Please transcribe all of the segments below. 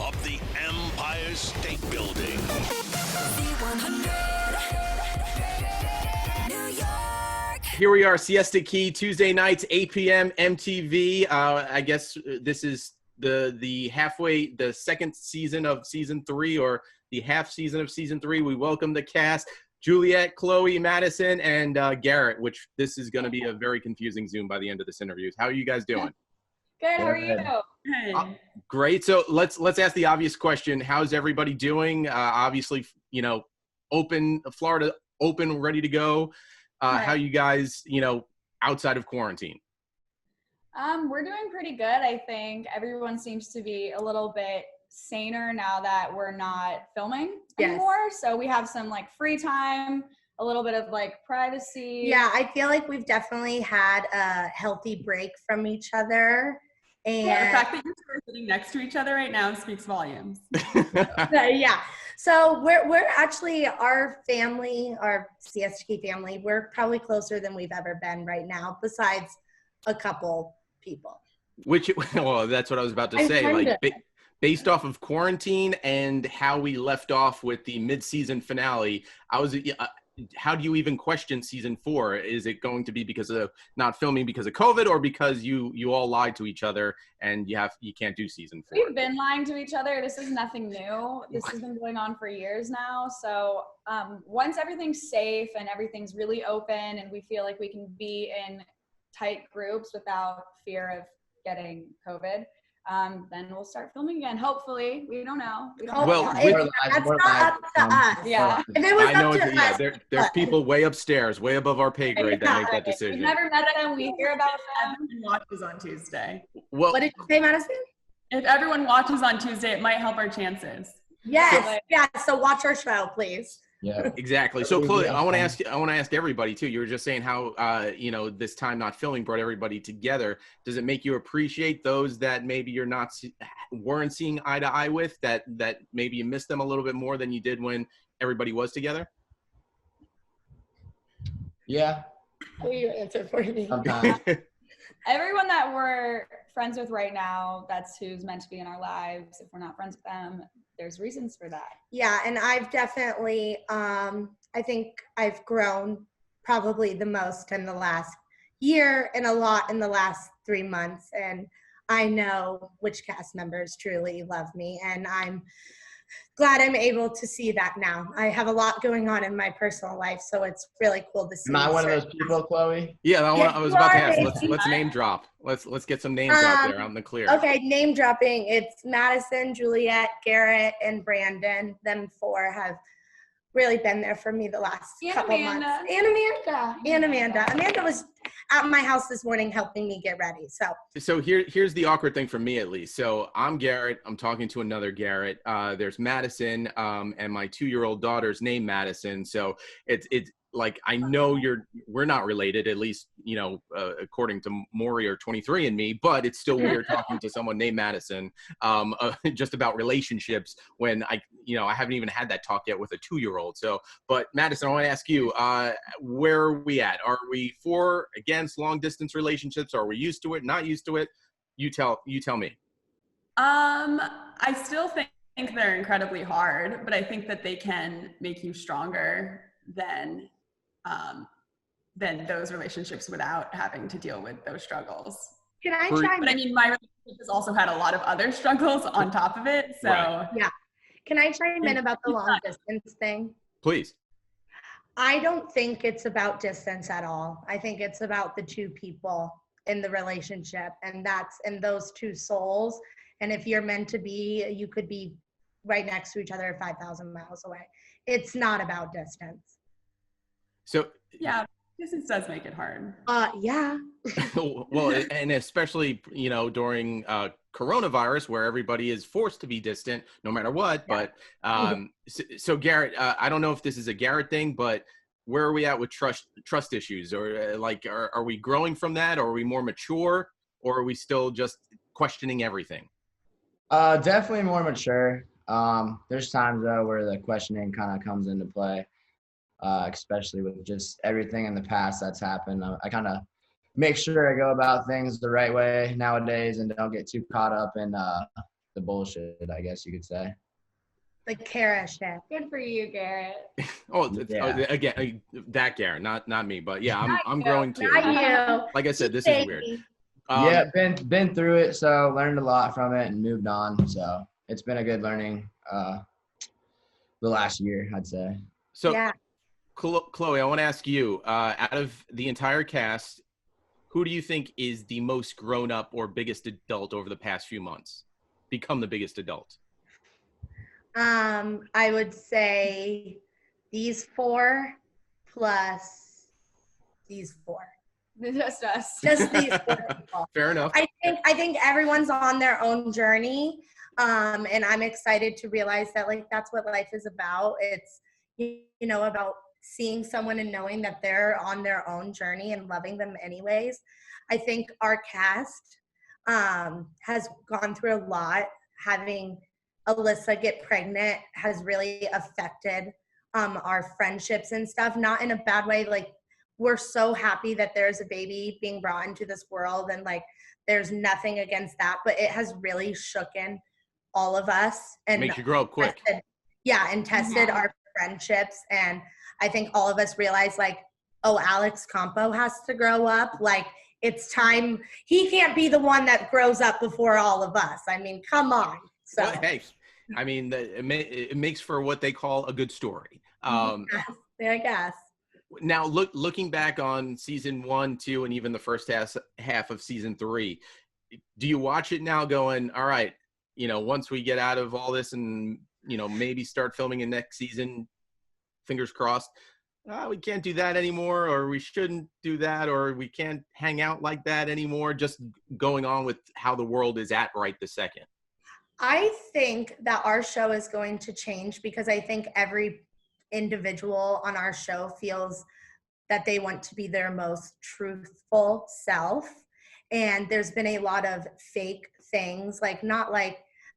of the Empire State Building. Here we are, Siesta Key, Tuesday nights, 8 p.m. MTV. I guess this is the second season of season 3, or the half season of season 3. We welcome the cast, Juliette, Chloe, Madison, and Garrett, which this is going to be a very confusing Zoom by the end of this interview. How are you guys doing? Good, how are you? Great. So let's ask the obvious question. How's everybody doing? Obviously, Florida open, ready to go. How you guys, outside of quarantine? We're doing pretty good, I think. Everyone seems to be a little bit saner now that we're not filming anymore. So we have some free time, a little bit of privacy. Yeah, I feel like we've definitely had a healthy break from each other. And the fact that you're sitting next to each other right now speaks volumes. Yeah. So we're actually, our family, our Siesta Key family, we're probably closer than we've ever been right now, besides a couple people. Well, that's what I was about to say. Based off of quarantine and how we left off with the mid-season finale, how do you even question season 4? Is it going to be because of not filming because of COVID, or because you all lied to each other and you can't do season 4? We've been lying to each other. This is nothing new. This has been going on for years now. So once everything's safe and everything's really open and we feel like we can be in tight groups without fear of getting COVID, then we'll start filming again. Hopefully, we don't know. That's not up to us. Yeah. If it was I know up to us, there's people way upstairs, way above our pay grade that make that decision. We've never met them. We hear about them. Everyone watches on Tuesday. Well, what did you say, Madison? If everyone watches on Tuesday, it might help our chances. Yes. So watch our show, please. Yeah, exactly. So Chloe, I want to ask everybody too. You were just saying how this time not filming brought everybody together. Does it make you appreciate those that maybe weren't seeing eye to eye with, that maybe you missed them a little bit more than you did when everybody was together? Yeah. Will you answer for me? Everyone that we're friends with right now, that's who's meant to be in our lives. If we're not friends with them, there's reasons for that. Yeah, and I've definitely, I think I've grown probably the most in the last year and a lot in the last 3 months. And I know which cast members truly love me, and I'm glad I'm able to see that now. I have a lot going on in my personal life, so it's really cool to see. Am I one of those people, Chloe? Yeah, I was about to ask. Let's name drop. Let's get some names out there on the clear. Okay, name dropping. It's Madison, Juliette, Garrett, and Brandon. Them 4 have really been there for me the last couple months. And Amanda. Amanda was at my house this morning helping me get ready. So here's the awkward thing for me, at least. So I'm Garrett. I'm talking to another Garrett. There's Madison, and my 2-year-old daughter's named Madison. So it's I know we're not related, at least, according to Maury or 23andMe, but it's still weird talking to someone named Madison, just about relationships when I haven't even had that talk yet with a 2-year-old. So, but Madison, I want to ask you, where are we at? Are we for, against long distance relationships? Are we used to it, not used to it? You tell me. I still think they're incredibly hard, but I think that they can make you stronger than those relationships without having to deal with those struggles. Can I chime in? But I mean, my relationship has also had a lot of other struggles on top of it. So Yeah. Can I chime in about the long distance thing? Please. I don't think it's about distance at all. I think it's about the 2 people in the relationship, and those 2 souls. And if you're meant to be, you could be right next to each other 5,000 miles away. It's not about distance. So yeah, distance does make it hard. Yeah. Well, and especially, during coronavirus, where everybody is forced to be distant no matter what. Yeah. But so Garrett, I don't know if this is a Garrett thing, but where are we at with trust issues? Or are we growing from that? Or are we more mature? Or are we still just questioning everything? Definitely more mature. There's times though where the questioning kind of comes into play. Especially with just everything in the past that's happened. I kind of make sure I go about things the right way nowadays and don't get too caught up in the bullshit, I guess you could say. The Kara shit. Good for you, Garrett. Again, that Garrett, not me, but yeah, I'm you, growing too. Not you. Like I said, this is weird. Yeah, been through it, so learned a lot from it and moved on. So it's been a good learning the last year, I'd say. So Yeah. Chloe, I want to ask you, out of the entire cast, who do you think is the most grown up or biggest adult over the past few months? Become the biggest adult? I would say these 4 plus these 4. Just us. Just these 4 people. Fair enough. I think everyone's on their own journey. And I'm excited to realize that like that's what life is about. It's about seeing someone and knowing that they're on their own journey and loving them anyways. I think our cast has gone through a lot. Having Alyssa get pregnant has really affected our friendships and stuff, not in a bad way. Like, we're so happy that there's a baby being brought into this world, and like there's nothing against that, but it has really shooken all of us and makes you grow up quick. Tested our friendships. And I think all of us realize like, oh, Alex Campo has to grow up. Like, it's time. He can't be the one that grows up before all of us. I mean, come on. So well, hey, I mean, it makes for what they call a good story. I guess. Now, looking back on season 1, 2, and even the first half of season 3, do you watch it now going, all right, once we get out of all this and, maybe start filming in next season, fingers crossed, we can't do that anymore, or we shouldn't do that, or we can't hang out like that anymore, just going on with how the world is at right this second? I think that our show is going to change because I think every individual on our show feels that they want to be their most truthful self. And there's been a lot of fake things,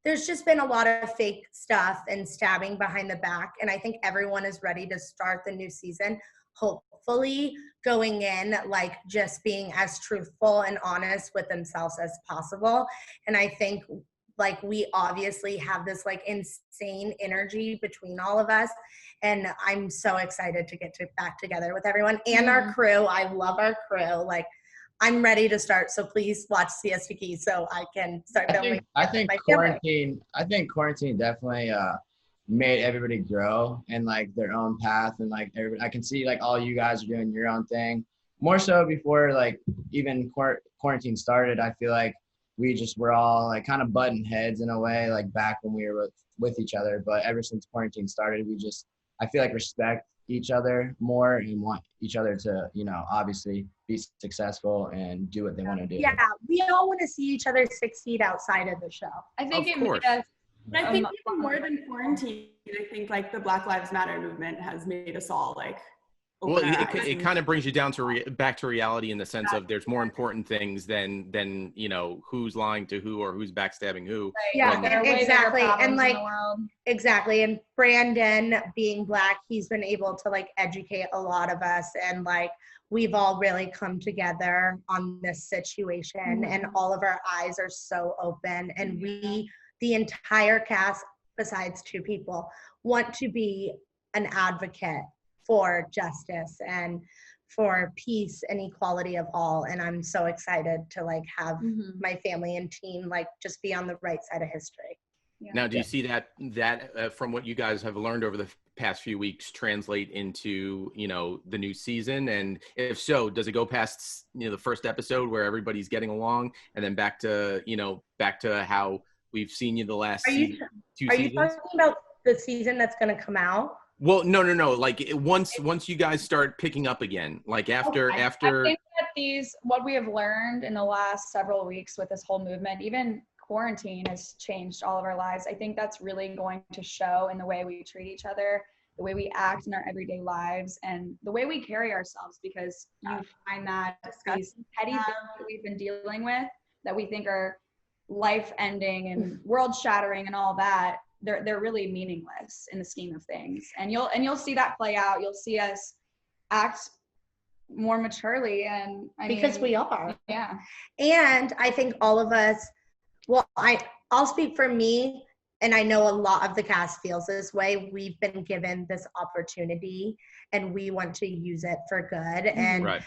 there's just been a lot of fake stuff and stabbing behind the back. And I think everyone is ready to start the new season, hopefully going in, like, just being as truthful and honest with themselves as possible. And I think, like, we obviously have this, like, insane energy between all of us. And I'm so excited to get back together with everyone and our crew. I love our crew. Like, I'm ready to start, so please watch Siesta Key so I can start filming. I think quarantine definitely made everybody grow in like their own path, and like I can see like all you guys are doing your own thing. More so before like even quarantine started, I feel like we just were all like kind of butting heads in a way, like back when we were with each other. But ever since quarantine started, I feel like respect each other more and want each other to, obviously be successful and do what they want to do. Yeah, we all want to see each other succeed outside of the show. I think Of it course. made us. I think even more than quarantine, I think like the Black Lives Matter movement has made us all like. Well, open our eyes it and- kind of brings you down to back to reality in the sense of there's more important things than who's lying to who or who's backstabbing who. Yeah, When- There are way bigger exactly. problems And in like, the world. exactly. And Brandon being Black, he's been able to like educate a lot of us, and like we've all really come together on this situation, and all of our eyes are so open, and we, the entire cast besides 2 people, want to be an advocate for justice and for peace and equality of all. And I'm so excited to like have my family and team like just be on the right side of history. Now, do you see that from what you guys have learned over the past few weeks translate into, the new season? And if so, does it go past, the first episode where everybody's getting along and then back to how we've seen you the last 2 seasons? Are you talking about the season that's going to come out? Well, no. Like once you guys start picking up again, like after. I think that what we have learned in the last several weeks with this whole movement, even quarantine, has changed all of our lives. I think that's really going to show in the way we treat each other, the way we act in our everyday lives, and the way we carry ourselves, because you find that these petty things that we've been dealing with that we think are life-ending and world-shattering and all that, they're really meaningless in the scheme of things. And you'll see that play out. You'll see us act more maturely, and because we are. Yeah. And I think all of us, well, I'll speak for me, and I know a lot of the cast feels this way. We've been given this opportunity and we want to use it for good. And Right.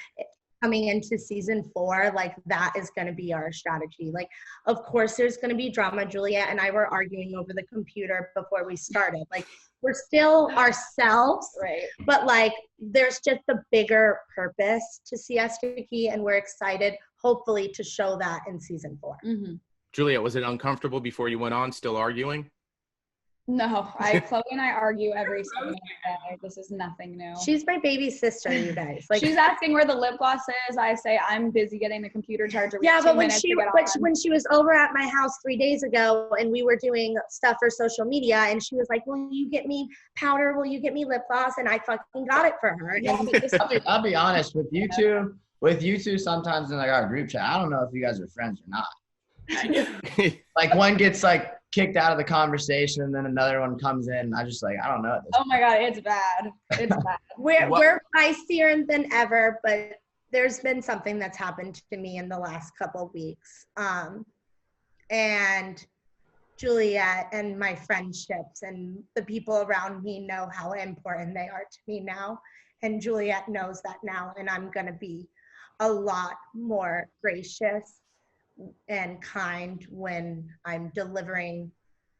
coming into season 4, like that is going to be our strategy. Like, of course, there's going to be drama. Juliette and I were arguing over the computer before we started. Like, we're still ourselves, Right. but like, there's just a bigger purpose to Siesta Key, and we're excited, hopefully, to show that in season 4. Mm-hmm. Juliette, was it uncomfortable before you went on, still arguing? No, Chloe and I argue every single day. This is nothing new. She's my baby sister, you guys. Like, She's asking where the lip gloss is. I say I'm busy getting the computer charger. yeah, but when she was over at my house 3 days ago and we were doing stuff for social media, and she was like, "Will you get me powder? Will you get me lip gloss?" And I fucking got it for her. Yeah, And but this- I'll be honest with you two. With you two, sometimes in like our group chat, I don't know if you guys are friends or not. Like one gets like kicked out of the conversation, and then another one comes in. I just like, I don't know. At this oh my God, it's bad. It's bad. we're feistier than ever, but there's been something that's happened to me in the last couple of weeks. And Juliette and my friendships and the people around me know how important they are to me now. And Juliette knows that now, and I'm going to be a lot more gracious and kind when I'm delivering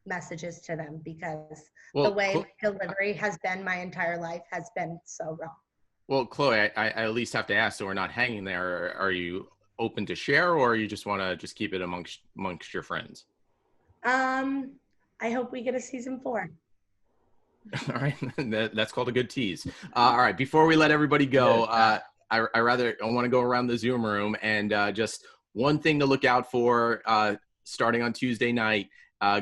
messages to them, because the way my delivery has been my entire life has been so wrong. Well, Chloe, I at least have to ask, so we're not hanging there. Are you open to share, or you just want to just keep it amongst your friends? I hope we get a season 4. All right, that's called a good tease. All right, before we let everybody go, I want to go around the Zoom room and just one thing to look out for starting on Tuesday night,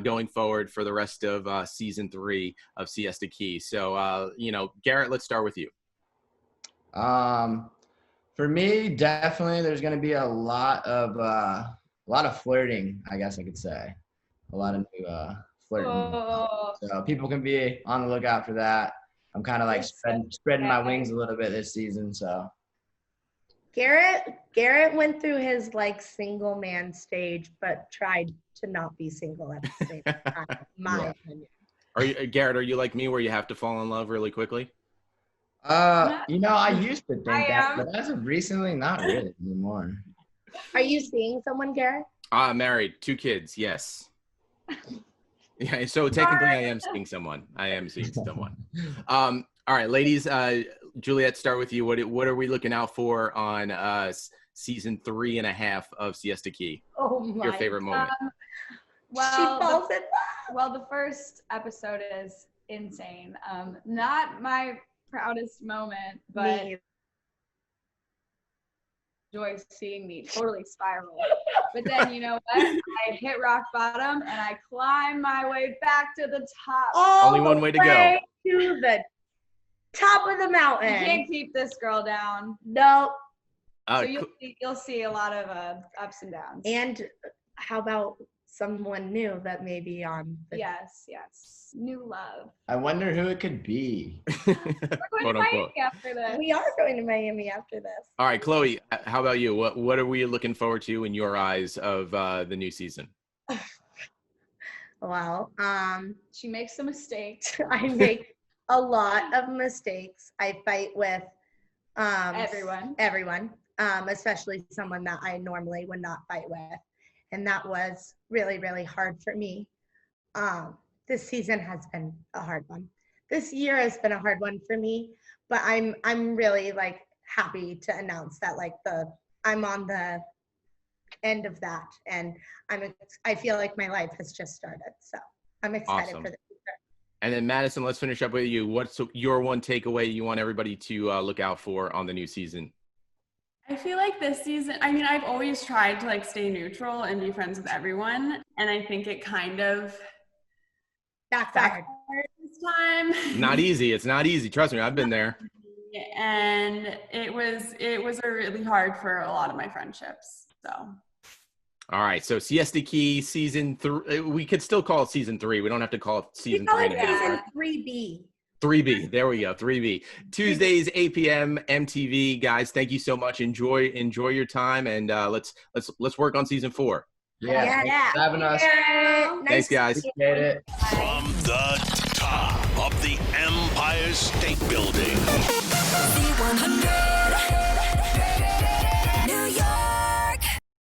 going forward for the rest of season 3 of Siesta Key. So, Garrett, let's start with you. For me, definitely, there's going to be a lot of flirting, I guess I could say. A lot of new flirting. Oh. So people can be on the lookout for that. I'm kind of like spreading my wings a little bit this season. So Garrett went through his like single man stage, but tried to not be single at the same time. My opinion. Garrett, are you like me where you have to fall in love really quickly? I used to think that, but as of recently, not really anymore. Are you seeing someone, Garrett? Married, 2 kids, yes. Yeah, so technically I am seeing someone. All right, ladies, Juliette, start with you. What are we looking out for on season 3.5 of Siesta Key? Oh my! Your favorite moment? Well, she falls in love. Well, the first episode is insane. Not my proudest moment, but enjoy seeing me totally spiral. But then you know what? I hit rock bottom and I climb my way back to the top. Only one way to go. To the top of the mountain. You can't keep this girl down. Nope. So you'll see a lot of ups and downs. And how about someone new that may be on the Yes. New love. I wonder who it could be. We're going to Miami after this. We are going to Miami after this. All right, Chloe, how about you? What are we looking forward to in your eyes of the new season? Well, she makes some mistakes. I make a lot of mistakes. I fight with everyone, especially someone that I normally would not fight with. And that was really, really hard for me. This season has been a hard one. This year has been a hard one for me, but I'm really like happy to announce that like I'm on the end of that, and I feel like my life has just started. So I'm excited for the future. And then Madison, let's finish up with you. What's your one takeaway you want everybody to look out for on the new season? I feel like this season, I've always tried to like stay neutral and be friends with everyone. And I think it kind of backfired this time. Not easy. It's not easy. Trust me, I've been there. And it was really hard for a lot of my friendships. So. All right. So Siesta Key season 3, we could still call it season 3. We don't have to call it season 3. Season 3B. 3B. There we go. 3B. Tuesdays, 8 p.m. MTV. Guys, thank you so much. Enjoy your time, and let's work on season 4. Yeah. Yeah. Thanks for having us. Nice Thanks, guys. Appreciate it. From the top of the Empire State Building. Z100.